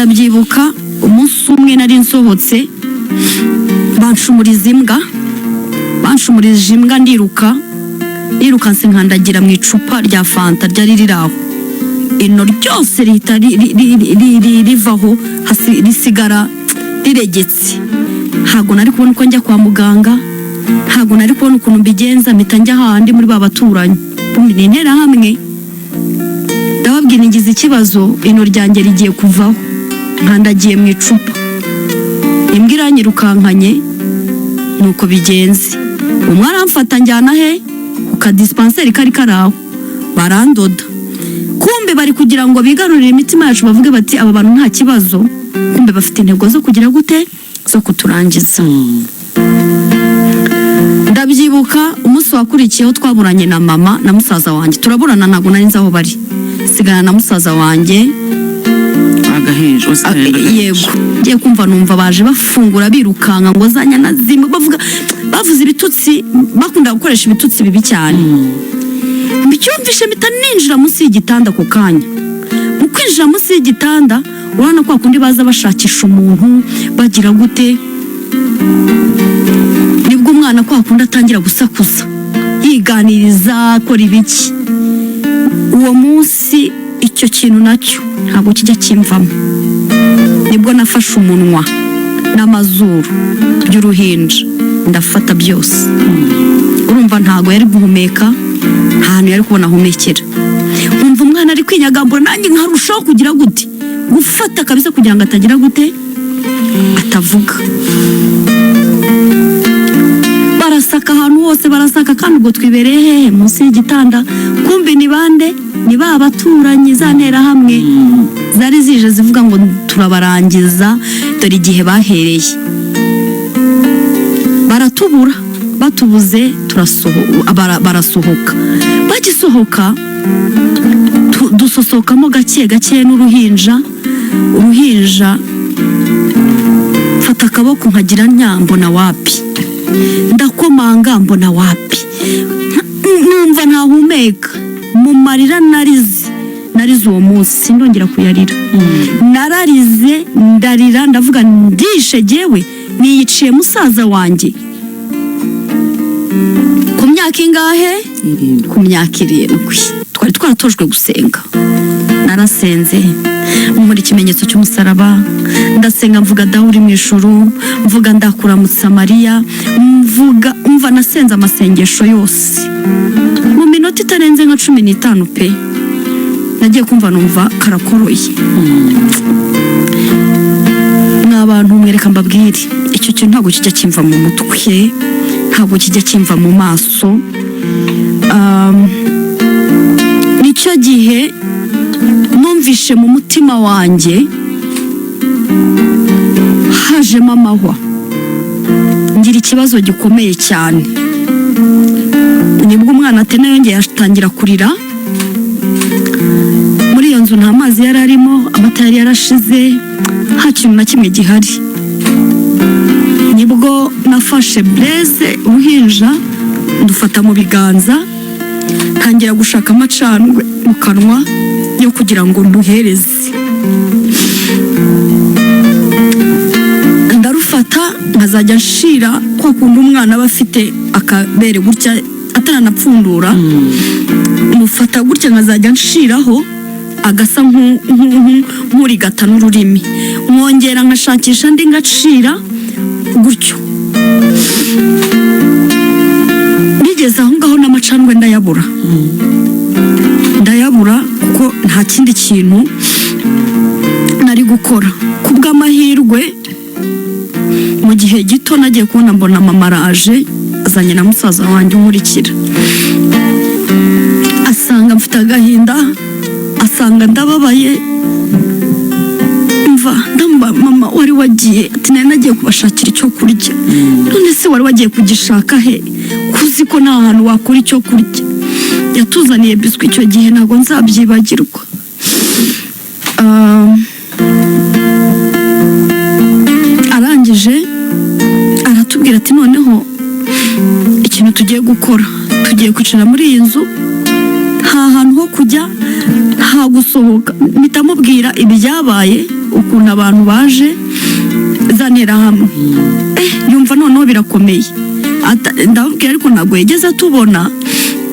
ndabyibuka umunsi umwe nari nsohotse banshumuriza imbwa ndirukanse nkandagira mu icupa rya fanta ryari riraho ino ryose rihita rivaho risigara riregetse. Ntabwo nari kubona uko njya kwa muganga, ntabwo nari kubona ukuntu mbigenza, mpita njya handi muri ba baturanyi bundi ni interahamwe, ndababwira ngize ikibazo ino ryanjye rigiye kuvaho, nkandagiye mu icupa, imbwa iranyirukankanye, nuko bigenze. Umwe aramfata njyana he ku kadispenseri kari karaho, barandoda. Kumbe bari kugira ngo bigarurire imitima yacu, bavuge bati aba bantu nta kibazo, kumbe bafite intego zo kugira gute, zo kuturangiza. Ndabyibuka umunsi wakurikiyeho twaburanye na mama na musaza wanjye, turaburana ntabwo nari nzi aho bari, sigana na musaza wanjye agahinja. Yego, ngiye kumva numva baje bafungura birukanka ngo zanyana zimwe, bavuze ibitutsi, bakunda gukoresha ibitutsi bibi cyane. Mbicyumvishe mpita ninjira munsi y'igitanda ku kanya. Mu kwinjira munsi y'igitanda urabona ko kundi baza bashakisha umuntu bagira gute, nibwo umwana ko akunda atangira gusakuza yiganiriza akora ibiki. Uwo munsi icyo kintu nacyo ntabwo kijya kimvamo, nibwo nafashe umunwa n'amazuru by'uruhinja ndafata byose. Urumva ntabwo yari guhumeka, nta hantu yari kubona ahumekera. Umva umwana ari kwinyagambura, nanjye nkarushaho kugira gute, gufata kabisa kugira ngo atagira gute, atavuga. Barasaka ahantu hose, barasaka, kandi ubwo twibereye hehe, munsi y'igitanda. Kumbe ni bande? Ni ba baturanyi, za nterahamwe zari zije zivuga ngo turabarangiza, dore igihe bahereye. Baratubura, batubuze barasohoka. Bagisohoka dusohokamo gake gake n'uruhinja mfata akaboko nkagira mbona wapi, ndakomanga mbona wapi, numva ntahumeka. Mu marira narize uwo munsi, ndongera kuyarira. Nararize ndarira, ndavuga ndishe jyewe niyiciye musaza wanjye. Ku myaka ingahe? Ku myaka 7. Twari twaratojwe gusenga. Narasenze muri ikimenyetso cy'umusaraba, ndasenga mvuga dawe uri mu ijuru, mvuga ndakuramutsa Mariya, umva nasenze amasengesho yose. Mu minota itarenze nka 15 pe, nagiye kumva numva karakoroye. N'abantu mwereka mbabwire, icyo kintu ntabwo kijya kimva mu mutwe, ntabwo kijya kimva mu maso. Nicyo gihe numvishe mu mutima wanjye hajemo amahwa, ngira ikibazo gikomeye cyane. Nibwo umwana Atena yongeye atangira kurira. Muri iyo nzu nta mazi yari arimo, amata yari yarashize, nta kintu na kimwe gihari. Nibwo nafashe Blaise uruhinja ndufata mu biganza, ntangira gushaka amacandwe mu kanwa yo kugira ngo nduhereze. Ndarufata nkazajya nshira kwa kundi umwana aba afite akabere gutya ataranapfundura, mufata gutya nkazajya nshiraho agasa nk'urigata n'ururimi, mwongera nkashakisha ndi ngacira gutyo. Nigeze aho ngaho n'amacandwe ndayabura kuko nta kindi kintu nari gukora. Kubw'amahirwe mu gihe gito nagiye kubona mbona mama araje azanye na musaza wanjye unkurikira, asanga mfite agahinda, asanga ndababaye. Ndamba mama wari wagiye, ati nari nagiye kubashakira icyo kurya. None se wari wagiye kugishaka he, kuzi ko nta hantu wakura icyo kurya? Yatuzaniye biswi icyo gihe ntabwo nzabyibagirwa. Arangije aratubwira ati noneho ikintu tugiye gukora, tugiye kwicara muri iyi nzu, nta hantu ho ntaho kujya nta gusohoka mpita mubwira ibyabaye ukuntu abantu baje zanira hamwe yumva noneho birakomeye ndababwira ariko ntabwo yigeze atubona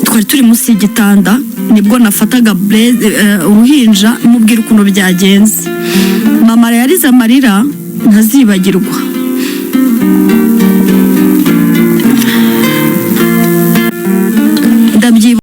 twari turi munsi y'igitanda nibwo nafataga uruhinja mubwira ukuntu byagenze mama yarize amarira ntazibagirwa